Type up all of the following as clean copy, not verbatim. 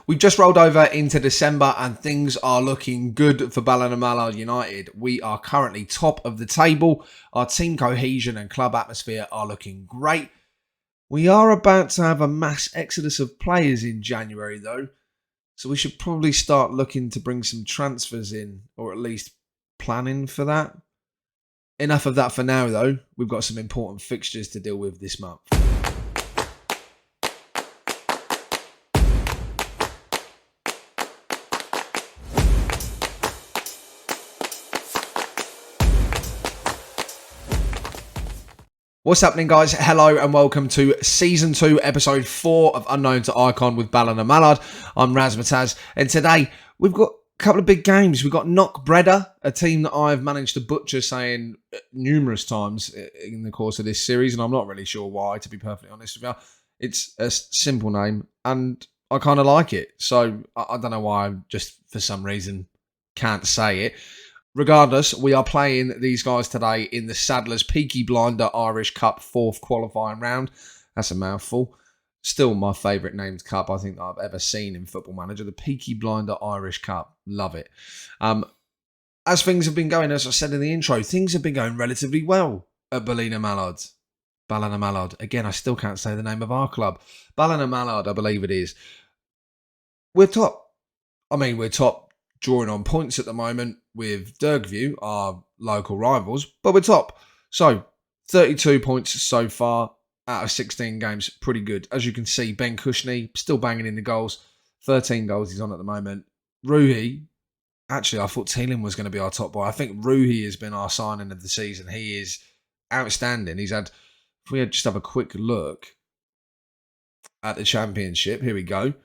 We've just rolled over into December and things are looking good for Ballinamallard United. We are currently top of the table. Our team cohesion and club atmosphere are looking great. We are about to have a mass exodus of players in January though, so we should probably start looking to bring some transfers in, or at least planning for that. Enough of that for now though. We've got some important fixtures to deal with this month. What's happening, guys? Hello and welcome to Season 2, Episode 4 of Unknown to Icon with Ballinamallard. I'm Razmataz, and today we've got a couple of big games. We've got Knockbredda, a team that I've managed to butcher saying numerous times in the course of this series, and I'm not really sure why, to be perfectly honest with you. It's a simple name, and I kind of like it, so I don't know why I just, for some reason, can't say it. Regardless, we are playing these guys today in the Sadler's Peaky Blinder Irish Cup 4th qualifying round. That's a mouthful. Still my favourite named cup I think that I've ever seen in Football Manager. The Peaky Blinder Irish Cup. Love it. As things have been going, as I said in the intro, things have been going relatively well at Ballinamallard. Ballinamallard. Again, I still can't say the name of our club. Ballinamallard, I believe it is. We're top. We're top. Drawing on points at the moment with Dergview, our local rivals, but we're top. So, 32 points so far out of 16 games. Pretty good. As you can see, Ben Cushney still banging in the goals. 13 goals he's on at the moment. Ruhi, actually, I thought Thielen was going to be our top boy. I think Ruhi has been our signing of the season. He is outstanding. He's had, if we just have a quick look at the championship, here we go.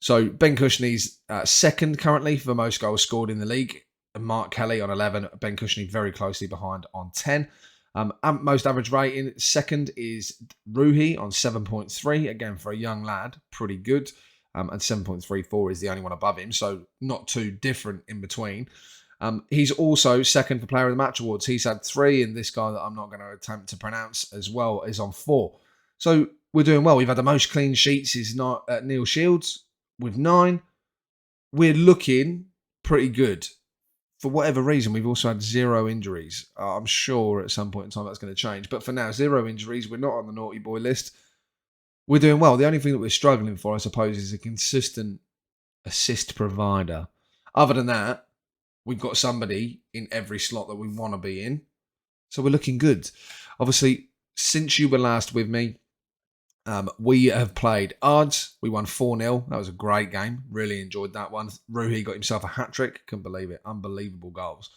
So Ben Cushney's second currently for most goals scored in the league. And Mark Kelly on 11. Ben Cushney very closely behind on 10. Most average rating second is Ruhi on 7.3. Again, for a young lad, pretty good. And 7.34 is the only one above him. So not too different in between. He's also second for Player of the Match awards. He's had 3. And this guy that I'm not going to attempt to pronounce as well is on 4. So we're doing well. We've had the most clean sheets is not Neil Shields with 9. We're looking pretty good. For whatever reason, we've also had 0 injuries. I'm sure at some point in time that's going to change. But for now, 0 injuries. We're not on the naughty boy list. We're doing well. The only thing that we're struggling for, I suppose, is a consistent assist provider. Other than that, we've got somebody in every slot that we want to be in. So we're looking good. Obviously, since you were last with me, we have played Ards. We won 4-0. That was a great game. Really enjoyed that one. Ruhi got himself a hat-trick. Couldn't believe it. Unbelievable goals.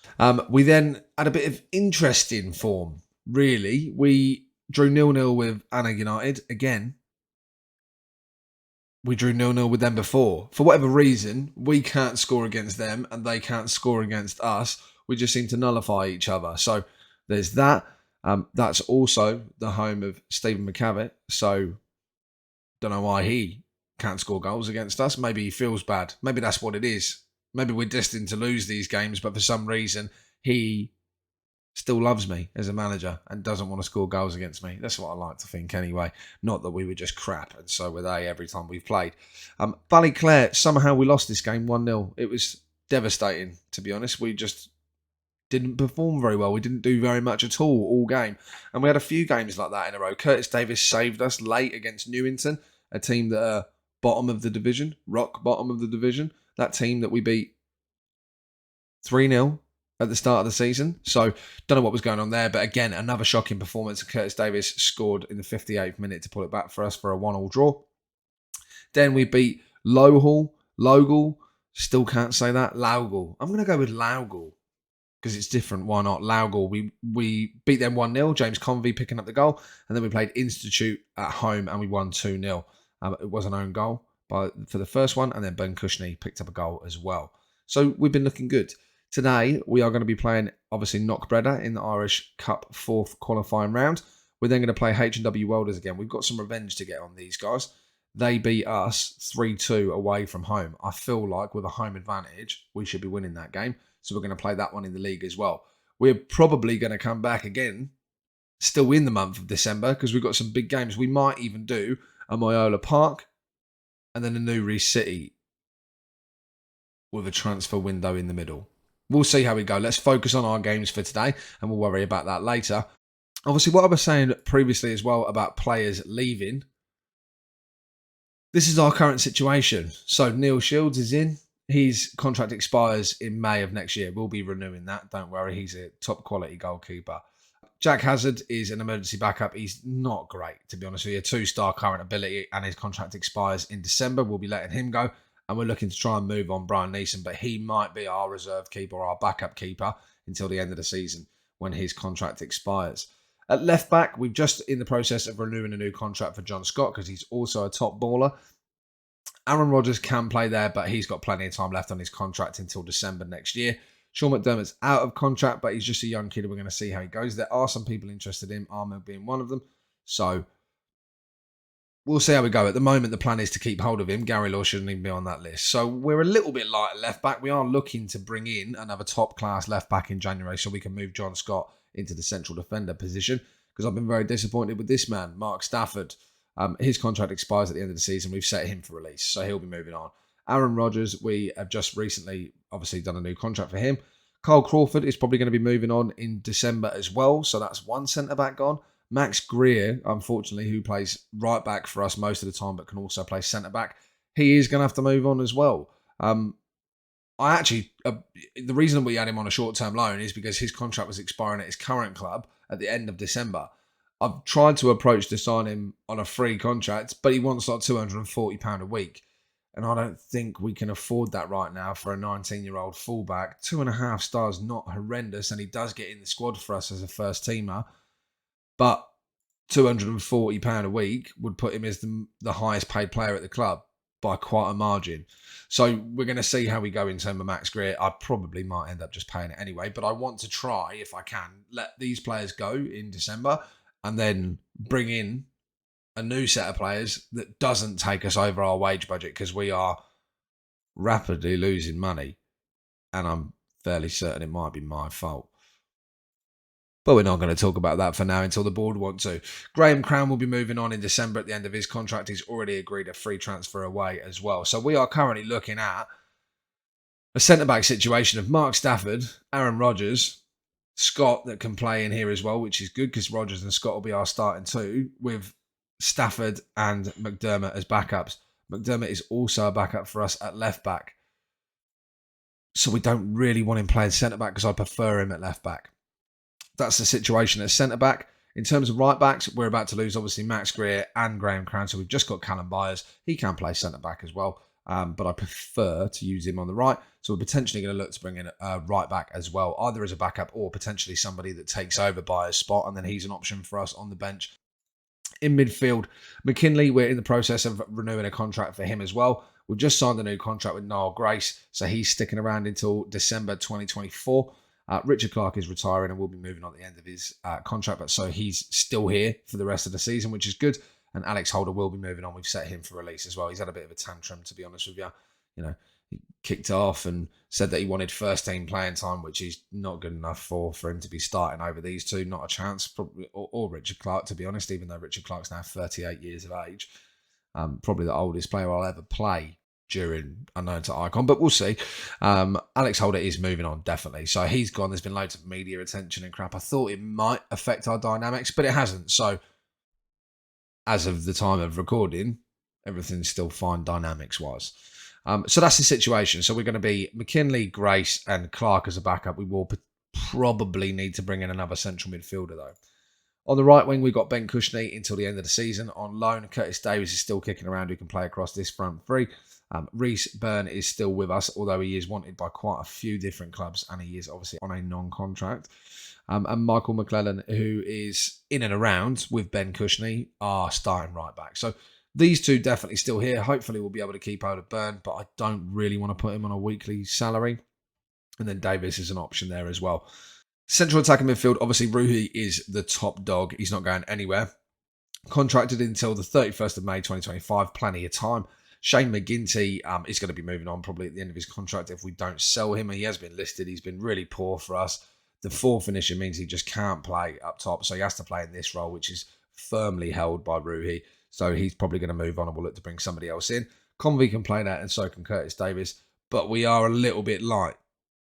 We then had a bit of interesting form, really. We drew 0-0 with Anna United. Again, we drew 0-0 with them before. For whatever reason, we can't score against them and they can't score against us. We just seem to nullify each other. So there's that. That's also the home of Stephen McCavitt. So, don't know why he can't score goals against us. Maybe he feels bad. Maybe that's what it is. Maybe we're destined to lose these games, but for some reason, he still loves me as a manager and doesn't want to score goals against me. That's what I like to think anyway. Not that we were just crap, and so were they every time we've played. Ballyclare, somehow we lost this game 1-0. It was devastating, to be honest. We just didn't perform very well. We didn't do very much at all game. And we had a few games like that in a row. Curtis Davis saved us late against Newington, a team that are bottom of the division, rock bottom of the division. That team that we beat 3-0 at the start of the season. So, don't know what was going on there. But again, another shocking performance. Curtis Davis scored in the 58th minute to pull it back for us for a 1-1 draw. Then we beat Logal. Still can't say that. Laugal. I'm going to go with Laugal, because it's different. Why not? Laugal. We beat them 1-0. James Convey picking up the goal. And then we played Institute at home and we won 2-0. It was an own goal for the first one. And then Ben Cushney picked up a goal as well. So we've been looking good. Today, we are going to be playing, obviously, Knockbredda in the Irish Cup 4th qualifying round. We're then going to play H&W Welders again. We've got some revenge to get on these guys. They beat us 3-2 away from home. I feel like with a home advantage, we should be winning that game. So we're going to play that one in the league as well. We're probably going to come back again, still in the month of December, because we've got some big games. We might even do a Moyola Park and then a Newry City with a transfer window in the middle. We'll see how we go. Let's focus on our games for today, and we'll worry about that later. Obviously, what I was saying previously as well about players leaving, this is our current situation. So Neil Shields is in. His contract expires in May of next year. We'll be renewing that. Don't worry. He's a top quality goalkeeper. Jack Hazard is an emergency backup. He's not great, to be honest with you. 2-star current ability, and his contract expires in December. We'll be letting him go, and we're looking to try and move on Brian Neeson, but he might be our reserve keeper or our backup keeper until the end of the season when his contract expires. At left back, we're just in the process of renewing a new contract for John Scott because he's also a top baller. Aaron Rodgers can play there, but he's got plenty of time left on his contract until December next year. Sean McDermott's out of contract, but he's just a young kid. We're going to see how he goes. There are some people interested in him, Ahmed being one of them. So we'll see how we go. At the moment, the plan is to keep hold of him. Gary Law shouldn't even be on that list. So we're a little bit light at left back. We are looking to bring in another top-class left back in January so we can move John Scott into the central defender position, because I've been very disappointed with this man, Mark Stafford. His contract expires at the end of the season. We've set him for release, so he'll be moving on. Aaron Rodgers, we have just recently obviously done a new contract for him. Kyle Crawford is probably going to be moving on in December as well, so that's one centre-back gone. Max Greer, unfortunately, who plays right back for us most of the time but can also play centre-back, he is going to have to move on as well. The reason we had him on a short-term loan is because his contract was expiring at his current club at the end of December. I've tried to approach to sign him on a free contract, but he wants like £240 a week. And I don't think we can afford that right now for a 19-year-old fullback. 2.5 stars, not horrendous, and he does get in the squad for us as a first teamer. But £240 a week would put him as the highest paid player at the club by quite a margin. So we're going to see how we go in terms of Max Greer. I probably might end up just paying it anyway, but I want to try, if I can, let these players go in December and then bring in a new set of players that doesn't take us over our wage budget, because we are rapidly losing money, and I'm fairly certain it might be my fault. But we're not going to talk about that for now until the board want to. Graham Crown will be moving on in December at the end of his contract. He's already agreed a free transfer away as well. So we are currently looking at a centre-back situation of Mark Stafford, Aaron Rodgers, Scott that can play in here as well, which is good because Rodgers and Scott will be our starting two, with Stafford and McDermott as backups. McDermott is also a backup for us at left back. So we don't really want him playing centre-back because I prefer him at left back. That's the situation at centre-back. In terms of right-backs, we're about to lose, obviously, Max Greer and Graham Crown. So we've just got Callum Byers. He can play centre-back as well, but I prefer to use him on the right. So we're potentially going to look to bring in a right-back as well, either as a backup or potentially somebody that takes over Byers' spot, and then he's an option for us on the bench. In midfield, McKinley, we're in the process of renewing a contract for him as well. We've just signed a new contract with Niall Grace, so he's sticking around until December 2024. Richard Clark is retiring and will be moving on at the end of his contract, but so he's still here for the rest of the season, which is good. And Alex Holder will be moving on. We've set him for release as well. He's had a bit of a tantrum, to be honest with you. You know, he kicked off and said that he wanted first team playing time, which he's not good enough for him to be starting over these two. Not a chance, probably, or Richard Clark, to be honest, even though Richard Clark's now 38 years of age. Probably the oldest player I'll ever play during Unknown to Icon, but we'll see. Alex Holder is moving on, definitely. So he's gone. There's been loads of media attention and crap. I thought it might affect our dynamics, but it hasn't. So as of the time of recording, everything's still fine dynamics-wise. So that's the situation. So we're going to be McKinley, Grace, and Clark as a backup. We will probably need to bring in another central midfielder, though. On the right wing, we've got Ben Cushney until the end of the season on loan. Curtis Davies is still kicking around, who can play across this front three. Reece Byrne is still with us, although he is wanted by quite a few different clubs, and he is obviously on a non-contract. And Michael McClellan, who is in and around with Ben Cushney, are starting right back. So these two definitely still here. Hopefully we'll be able to keep hold of Byrne, but I don't really want to put him on a weekly salary. And then Davis is an option there as well. Central attacking midfield, obviously Ruhi is the top dog. He's not going anywhere. Contracted until the 31st of May 2025, plenty of time. Shane McGinty is going to be moving on probably at the end of his contract if we don't sell him. He has been listed. He's been really poor for us. The 4 finisher means he just can't play up top, so he has to play in this role, which is firmly held by Ruhi. So he's probably going to move on, and we'll look to bring somebody else in. Convey can play that, and so can Curtis Davis. but we are a little bit light.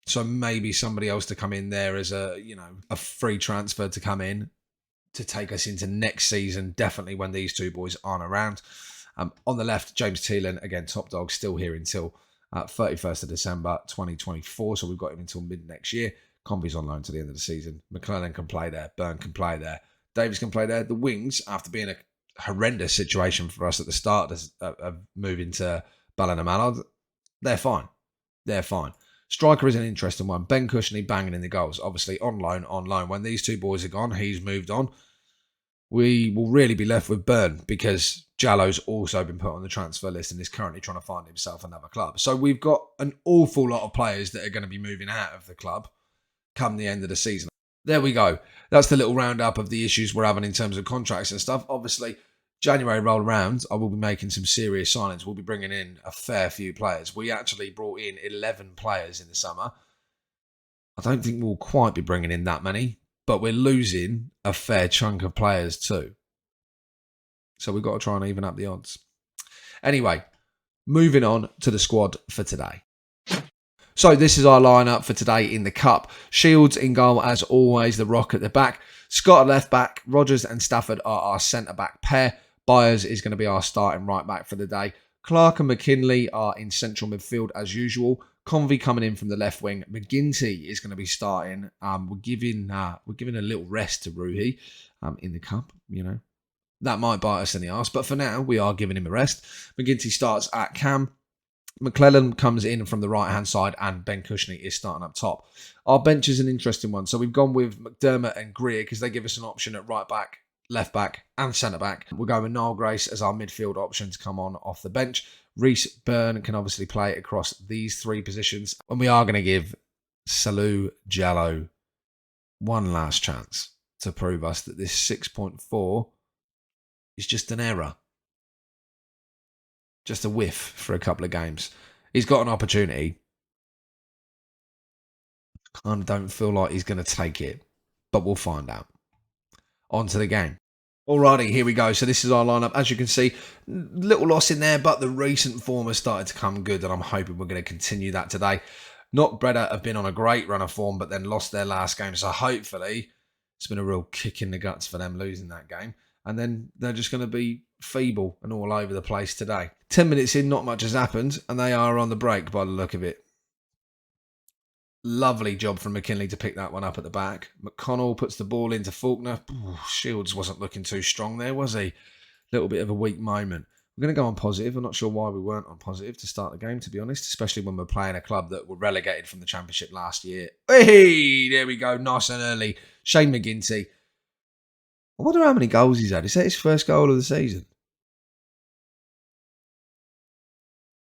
So maybe somebody else to come in there as a free transfer to come in to take us into next season, definitely when these two boys aren't around. On the left, James Thielen, again, top dog, still here until 31st of December 2024. So we've got him until mid next year. Convey's on loan to the end of the season. McClellan can play there. Byrne can play there. Davis can play there. The wings, after being a horrendous situation for us at the start of moving to Ballinamallard, they're fine. They're fine. Striker is an interesting one. Ben Cushney banging in the goals. Obviously, on loan. When these two boys are gone, he's moved on. We will really be left with Byrne because Jallo's also been put on the transfer list and is currently trying to find himself another club. So we've got an awful lot of players that are going to be moving out of the club come the end of the season. There we go. That's the little roundup of the issues we're having in terms of contracts and stuff. Obviously, January roll around, I will be making some serious signings. We'll be bringing in a fair few players. We actually brought in 11 players in the summer. I don't think we'll quite be bringing in that many, but we're losing a fair chunk of players too. So we've got to try and even up the odds. Anyway, moving on to the squad for today. So this is our lineup for today in the Cup. Shields in goal as always, the Rock at the back. Scott at left back, Rogers and Stafford are our centre back pair. Byers is going to be our starting right back for the day. Clark and McKinley are in central midfield as usual. Convey coming in from the left wing. McGinty is going to be starting. We're giving a little rest to Ruhi in the Cup, That might bite us in the arse, but for now, we are giving him a rest. McGinty starts at cam. McClellan comes in from the right-hand side and Ben Cushney is starting up top. Our bench is an interesting one. So we've gone with McDermott and Greer because they give us an option at right back, left back and centre back. We're going with Niall Grace as our midfield option to come on off the bench. Reece Byrne can obviously play across these three positions. And we are going to give Salou Jallo one last chance to prove us that this 6.4 is just an error. Just a whiff for a couple of games. He's got an opportunity. Kind of don't feel like he's going to take it, but we'll find out. On to the game. Alrighty, here we go. So this is our lineup. As you can see, little loss in there, but the recent form has started to come good, and I'm hoping we're going to continue that today. Knockbredda have been on a great run of form, but then lost their last game. So hopefully, it's been a real kick in the guts for them losing that game. And then they're just going to be feeble and all over the place today. 10 minutes in, not much has happened, and they are on the break by the look of it. Lovely job from McKinley to pick that one up at the back. McConnell puts the ball into Faulkner. Ooh, Shields wasn't looking too strong there, was he? Little bit of a weak moment. We're going to go on positive. I'm not sure why we weren't on positive to start the game, to be honest, especially when we're playing a club that were relegated from the Championship last year. Hey, there we go. Nice and early. Shane McGinty. I wonder how many goals he's had. Is that his first goal of the season?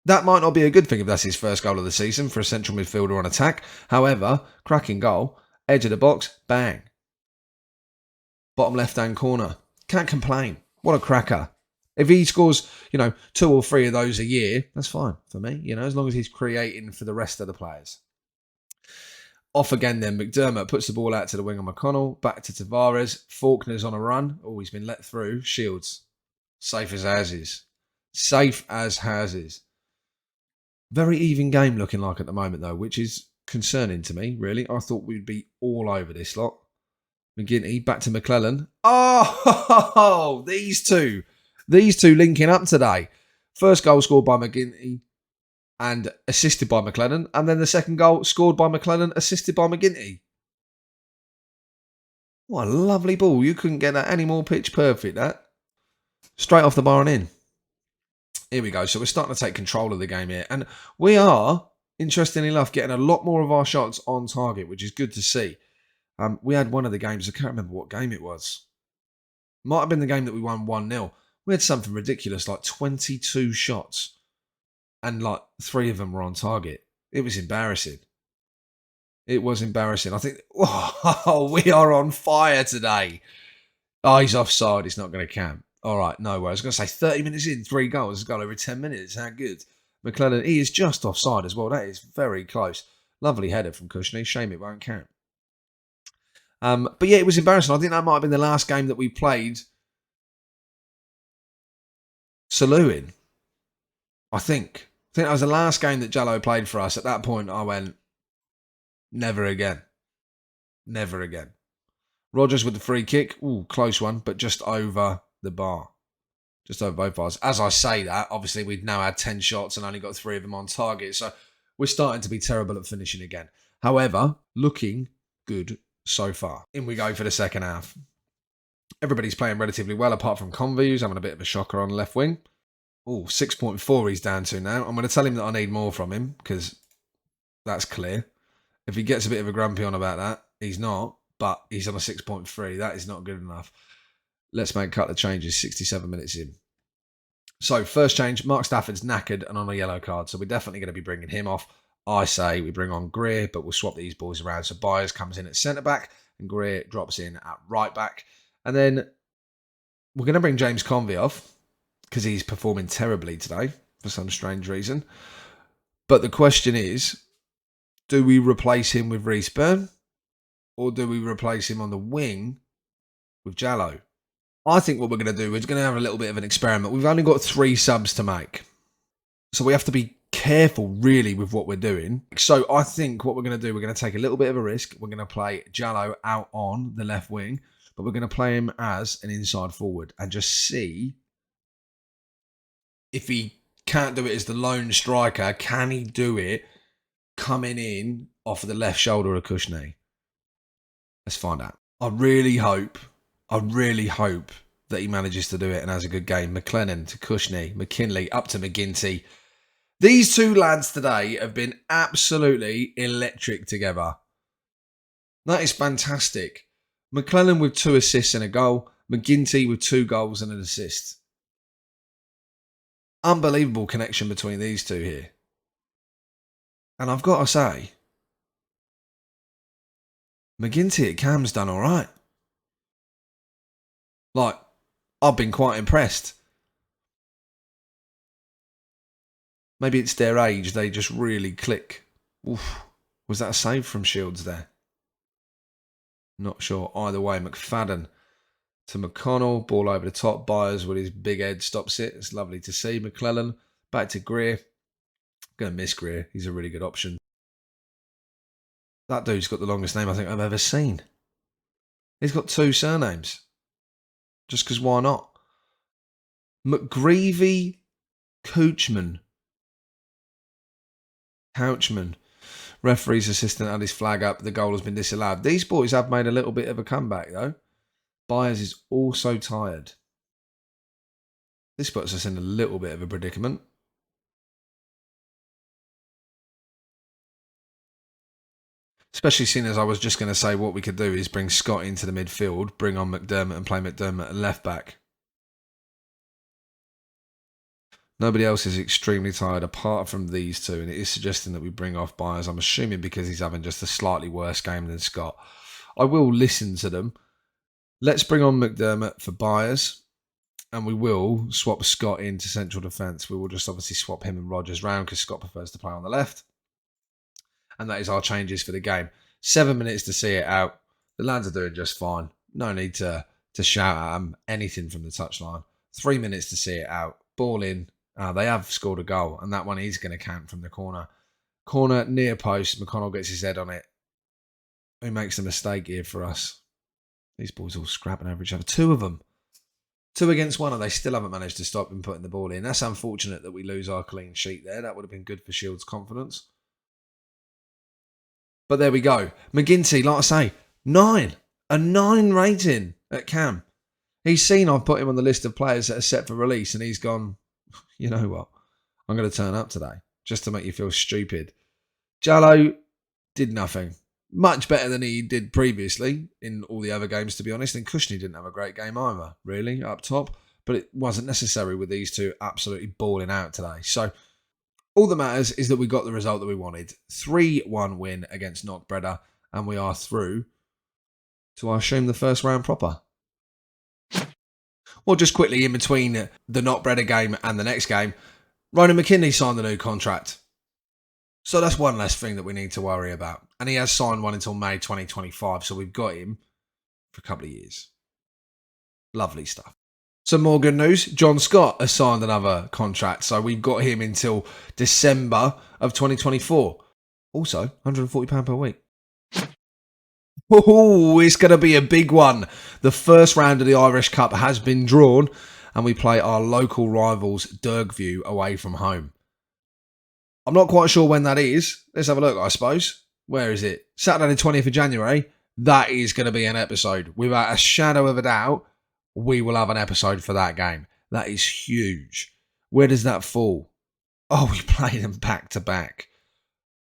That might not be a good thing if that's his first goal of the season for a central midfielder on attack. However, cracking goal, edge of the box, bang. Bottom left-hand corner. Can't complain. What a cracker. If he scores, 2 or 3 of those a year, that's fine for me, as long as he's creating for the rest of the players. Off again then, McDermott puts the ball out to the wing of McConnell, back to Tavares. Faulkner's on a run. Oh, he's been let through. Shields. Safe as houses. Safe as houses. Very even game looking like at the moment though, which is concerning to me, really. I thought we'd be all over this lot. McGinty, back to McClellan. Oh, these two linking up today. First goal scored by McGinty and assisted by McClellan. And then the second goal scored by McClellan, assisted by McGinty. What a lovely ball. You couldn't get that any more pitch perfect, that. Straight off the bar and in. Here we go. So we're starting to take control of the game here. And we are, interestingly enough, getting a lot more of our shots on target, which is good to see. We had one of the games, I can't remember what game it was. Might have been the game that we won 1-0. We had something ridiculous, like 22 shots. And like 3 of them were on target. It was embarrassing. It was embarrassing. I think, we are on fire today. Oh, he's offside. He's not going to camp. All right, no way. I was going to say 30 minutes in, 3 goals. It's gone over 10 minutes. How good. McClellan, he is just offside as well. That is very close. Lovely header from Cushney. Shame it won't count. But yeah, it was embarrassing. I think that might have been the last game that we played Salou in. I think. think that was the last game that Jallo played for us. At that point, I went, never again. Never again. Rogers with the free kick. Ooh, close one, but just over the bar. Just over both bars. As I say that, obviously we've now had 10 shots and only got 3 of them on target. So we're starting to be terrible at finishing again. However, looking good so far. In we go for the second half. Everybody's playing relatively well apart from Convey, who's having a bit of a shocker on the left wing. Oh, 6.4 he's down to now. I'm going to tell him that I need more from him because that's clear. If he gets a bit of a grumpy on about that, he's not. But he's on a 6.3. That is not good enough. Let's make a couple of changes. 67 minutes in. So, first change. Mark Stafford's knackered and on a yellow card. So, we're definitely going to be bringing him off. I say we bring on Greer, but we'll swap these boys around. So, Byers comes in at centre-back and Greer drops in at right-back. And then we're going to bring James Convey off because he's performing terribly today for some strange reason. But the question is, do we replace him with Reece Byrne? Or do we replace him on the wing with Jallo? I think what we're going to do is going to have a little bit of an experiment. We've only got 3 subs to make. So we have to be careful, really, with what we're doing. So I think what we're going to do, we're going to take a little bit of a risk. We're going to play Jallo out on the left wing. But we're going to play him as an inside forward and just see if he can't do it as the lone striker. Can he do it coming in off of the left shoulder of Kushney? Let's find out. I really hope that he manages to do it and has a good game. McLennan to Kushney, McKinley up to McGinty. These 2 lads today have been absolutely electric together. That is fantastic. McLennan with 2 assists and a goal. McGinty with 2 goals and an assist. Unbelievable connection between these 2 here. And I've got to say, McGinty at Cam's done all right. Like, I've been quite impressed. Maybe it's their age. They just really click. Oof. Was that a save from Shields there? Not sure. Either way, McFadden to McConnell. Ball over the top. Byers with his big head stops it. It's lovely to see. McClellan back to Greer. Going to miss Greer. He's a really good option. That dude's got the longest name I think I've ever seen. He's got 2 surnames. Just because why not? McGreevy Couchman. Referee's assistant had his flag up. The goal has been disallowed. These boys have made a little bit of a comeback though. Byers is also tired. This puts us in a little bit of a predicament. Especially seeing as I was just going to say what we could do is bring Scott into the midfield, bring on McDermott and play McDermott at left back. Nobody else is extremely tired apart from these 2, and it is suggesting that we bring off Byers. I'm assuming because he's having just a slightly worse game than Scott. I will listen to them. Let's bring on McDermott for Byers, and we will swap Scott into central defence. We will just obviously swap him and Rogers round because Scott prefers to play on the left. And that is our changes for the game. 7 minutes to see it out. The lads are doing just fine. No need to shout at them anything from the touchline. 3 minutes to see it out. Ball in. They have scored a goal. And that one is going to count from the corner. Corner near post. McConnell gets his head on it. Who makes the mistake here for us? These boys all scrapping over each other. 2 of them. 2 against 1 and they still haven't managed to stop him putting the ball in. That's unfortunate that we lose our clean sheet there. That would have been good for Shields' confidence. But there we go. McGinty, like I say, 9. A 9 rating at Cam. He's seen I've put him on the list of players that are set for release and he's gone, you know what? I'm going to turn up today just to make you feel stupid. Jallo did nothing. Much better than he did previously in all the other games, to be honest. And Kushney didn't have a great game either, really, up top. But it wasn't necessary with these 2 absolutely balling out today. So all that matters is that we got the result that we wanted. 3-1 win against Knockbredda, and we are through to, I assume, the first round proper. Well, just quickly in between the Knockbredda game and the next game, Ronan McKinley signed the new contract. So that's one less thing that we need to worry about. And he has signed one until May 2025, so we've got him for a couple of years. Lovely stuff. Some more good news. John Scott has signed another contract, so we've got him until December of 2024. Also, £140 per week. Oh, it's going to be a big one. The first round of the Irish Cup has been drawn, and we play our local rivals, Dergview, away from home. I'm not quite sure when that is. Let's have a look, I suppose. Where is it? Saturday the 20th of January. That is going to be an episode. Without a shadow of a doubt, we will have an episode for that game. That is huge. Where does that fall? Oh, we play them back to back.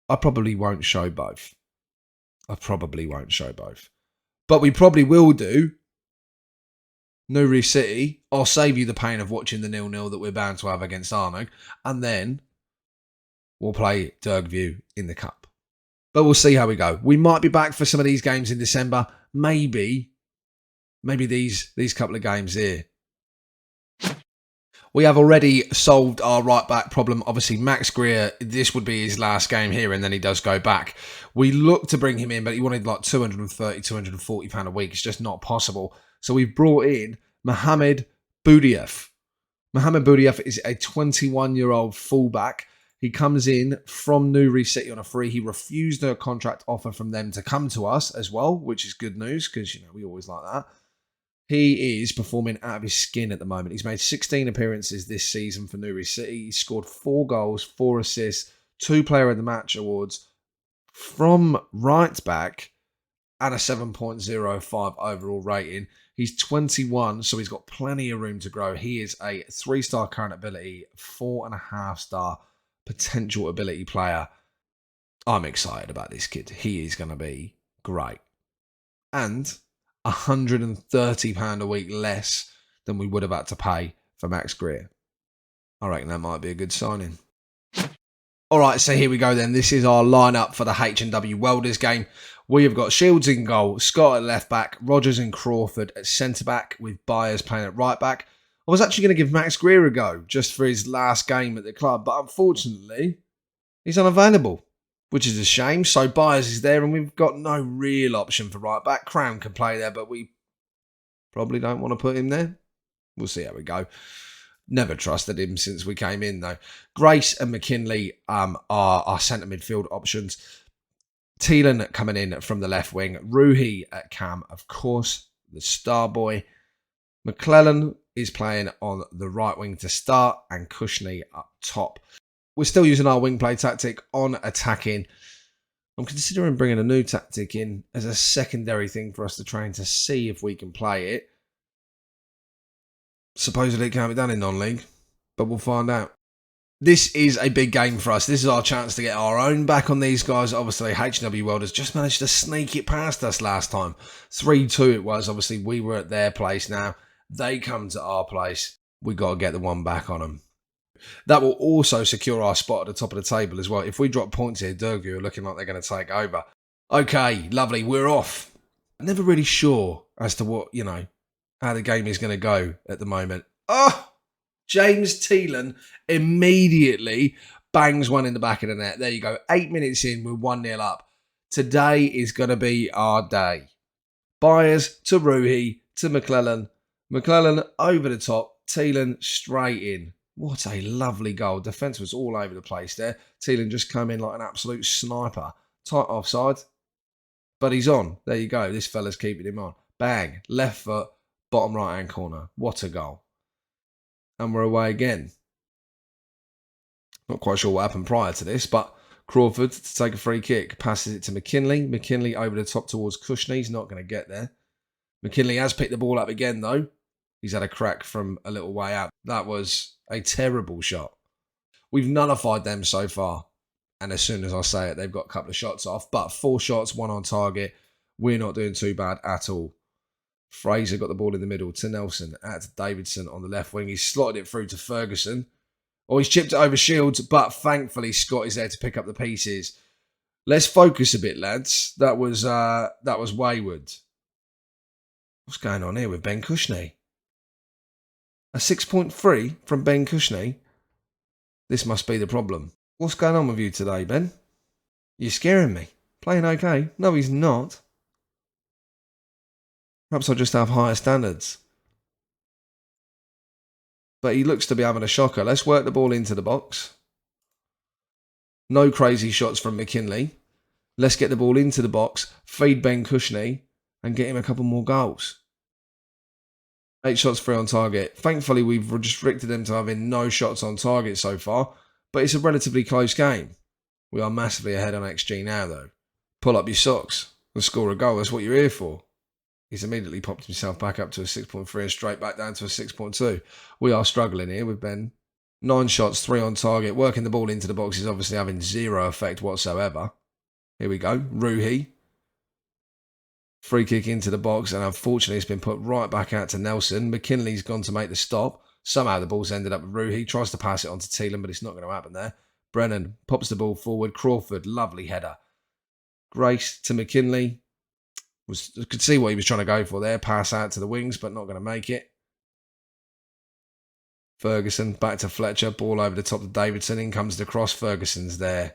I probably won't show both. But we probably will do Newry City. I'll save you the pain of watching the 0-0 that we're bound to have against Arnog. And then we'll play Dergview in the Cup. But we'll see how we go. We might be back for some of these games in December. Maybe these couple of games here. We have already solved our right back problem. Obviously, Max Greer, this would be his last game here, and then he does go back. We looked to bring him in, but he wanted like £230, £240 a week. It's just not possible. So we've brought in Mohamed Boudieff. Mohamed Boudieff is a 21-year-old fullback. He comes in from Newry City on a free. He refused a contract offer from them to come to us as well, which is good news because, we always like that. He is performing out of his skin at the moment. He's made 16 appearances this season for Newry City. He scored 4 goals, 4 assists, 2 Player of the Match awards from right back and a 7.05 overall rating. He's 21, so he's got plenty of room to grow. He is a 3-star current ability, 4.5-star potential ability player. I'm excited about this kid. He is going to be great. And £130 a week less than we would have had to pay for Max Greer. I reckon that might be a good signing. All right, so here we go then. This is our lineup for the H&W Welders game. We have got Shields in goal, Scott at left back, Rogers and Crawford at centre back, with Byers playing at right back. I was actually going to give Max Greer a go just for his last game at the club, but unfortunately, he's unavailable, which is a shame. So Byers is there, and we've got no real option for right back. Crown can play there, but we probably don't want to put him there. We'll see how we go. Never trusted him since we came in, though. Grace and McKinley are our centre midfield options. Thielen coming in from the left wing. Ruhi at cam, of course, the star boy. McClellan is playing on the right wing to start, and Cushney up top. We're still using our wing play tactic on attacking. I'm considering bringing a new tactic in as a secondary thing for us to train to see if we can play it. Supposedly it can't be done in non-league, but we'll find out. This is a big game for us. This is our chance to get our own back on these guys. Obviously, H&W Welders just managed to sneak it past us last time. 3-2 it was. Obviously, we were at their place now. They come to our place. We got to get the one back on them. That will also secure our spot at the top of the table as well. If we drop points here, Dergview are looking like they're going to take over. Okay, lovely. We're off. I'm never really sure as to what, how the game is going to go at the moment. Oh, James Thielen immediately bangs one in the back of the net. There you go. 8 minutes in, we're 1-0 up. Today is going to be our day. Byers to Ruhi to McClellan. McClellan over the top. Thielen straight in. What a lovely goal. Defence was all over the place there. Thielen just come in like an absolute sniper. Tight offside. But he's on. There you go. This fella's keeping him on. Bang. Left foot. Bottom right hand corner. What a goal. And we're away again. Not quite sure what happened prior to this, but Crawford to take a free kick. Passes it to McKinley. McKinley over the top towards Cushney. He's not going to get there. McKinley has picked the ball up again though. He's had a crack from a little way out. That was a terrible shot. We've nullified them so far. And as soon as I say it, they've got a couple of shots off. But 4 shots, 1 on target. We're not doing too bad at all. Fraser got the ball in the middle to Nelson. Out to Davidson on the left wing. He's slotted it through to Ferguson. Oh, he's chipped it over Shields. But thankfully, Scott is there to pick up the pieces. Let's focus a bit, lads. That was wayward. What's going on here with Ben Cushney? A 6.3 from Ben Cushney? This must be the problem. What's going on with you today, Ben? You're scaring me. Playing okay? No, he's not. Perhaps I just have higher standards. But he looks to be having a shocker. Let's work the ball into the box. No crazy shots from McKinley. Let's get the ball into the box, feed Ben Cushney, and get him a couple more goals. 8 shots free on target. Thankfully, we've restricted them to having no shots on target so far, but it's a relatively close game. We are massively ahead on XG now, though. Pull up your socks and score a goal. That's what you're here for. He's immediately popped himself back up to a 6.3 and straight back down to a 6.2. We are struggling here with Ben. 9 shots, 3 on target. Working the ball into the box is obviously having zero effect whatsoever. Here we go. Ruhi. Free kick into the box, and unfortunately it's been put right back out to Nelson. McKinley's gone to make the stop. Somehow the ball's ended up with Ruhi. Tries to pass it on to Thielen, but it's not going to happen there. Brennan pops the ball forward. Crawford, lovely header. Grace to McKinley. Could see what he was trying to go for there. Pass out to the wings, but not going to make it. Ferguson, back to Fletcher. Ball over the top to Davidson. In comes the cross. Ferguson's there.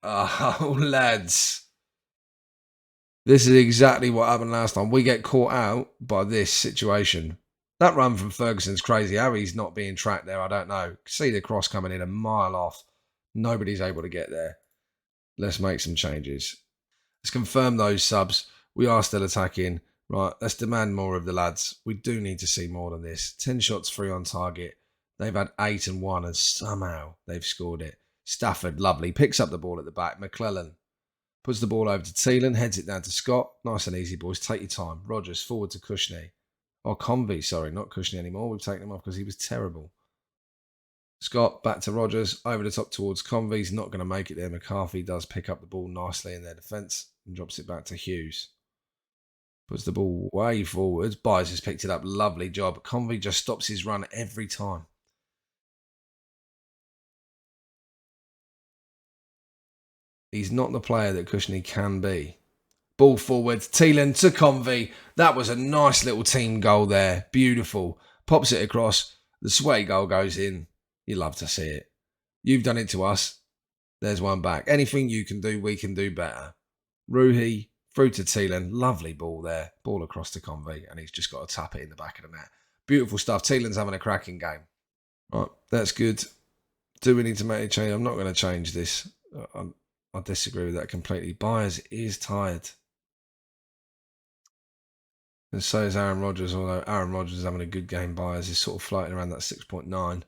Oh, lads. This is exactly what happened last time. We get caught out by this situation. That run from Ferguson's crazy. How he's not being tracked there, I don't know. See the cross coming in a mile off. Nobody's able to get there. Let's make some changes. Let's confirm those subs. We are still attacking. Right, let's demand more of the lads. We do need to see more than this. 10 shots free on target. They've had 8 and 1, and somehow they've scored it. Stafford, lovely. Picks up the ball at the back. McClellan puts the ball over to Thielen, heads it down to Scott. Nice and easy, boys. Take your time. Rogers forward to Cushney. Oh, Convey, sorry, not Cushney anymore. We've taken him off because he was terrible. Scott back to Rogers, over the top towards Convey. He's not going to make it there. McCarthy does pick up the ball nicely in their defence and drops it back to Hughes. Puts the ball way forward. Byers has picked it up. Lovely job. Convey just stops his run every time. He's not the player that Cushney can be. Ball forward. Thielen to Convey. That was a nice little team goal there. Beautiful. Pops it across. The sweaty goal goes in. You love to see it. You've done it to us. There's one back. Anything you can do, we can do better. Ruhi through to Thielen. Lovely ball there. Ball across to Convey. And he's just got to tap it in the back of the net. Beautiful stuff. Thielen's having a cracking game. Right. That's good. Do we need to make a change? I'm not going to change this. I disagree with that completely. Byers is tired. And so is Aaron Rodgers, although Aaron Rodgers is having a good game. Byers is sort of floating around that 6.9.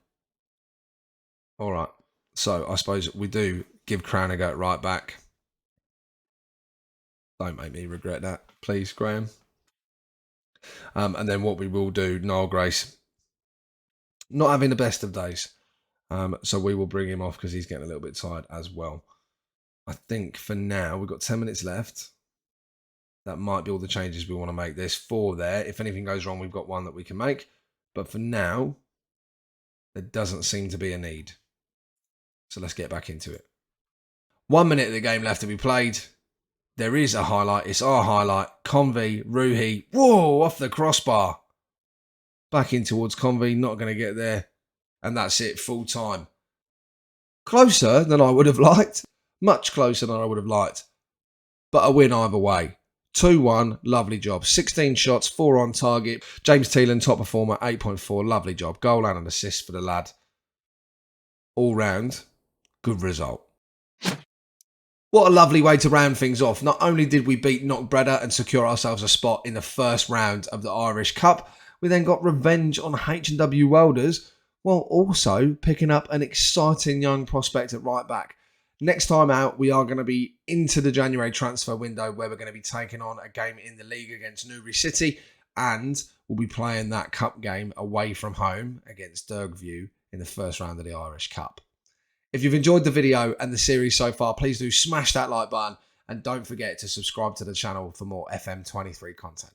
All right. So I suppose we do give Crown a go at right back. Don't make me regret that, please, Graham. And then what we will do, Niall Grace, not having the best of days. So we will bring him off because he's getting a little bit tired as well. I think for now, we've got 10 minutes left. That might be all the changes we want to make. There's 4 there. If anything goes wrong, we've got 1 that we can make. But for now, there doesn't seem to be a need. So let's get back into it. 1 minute of the game left to be played. There is a highlight. It's our highlight. Convey, Ruhi. Whoa, off the crossbar. Back in towards Convey. Not going to get there. And that's it, full time. Closer than I would have liked. Much closer than I would have liked. But a win either way. 2-1, lovely job. 16 shots, 4 on target. James Thielen, top performer, 8.4, lovely job. Goal and an assist for the lad. All round, good result. What a lovely way to round things off. Not only did we beat Knockbredda and secure ourselves a spot in the first round of the Irish Cup, we then got revenge on H&W Welders, while also picking up an exciting young prospect at right back. Next time out, we are going to be into the January transfer window where we're going to be taking on a game in the league against Newbury City, and we'll be playing that cup game away from home against Dergview in the first round of the Irish Cup. If you've enjoyed the video and the series so far, please do smash that like button and don't forget to subscribe to the channel for more FM23 content.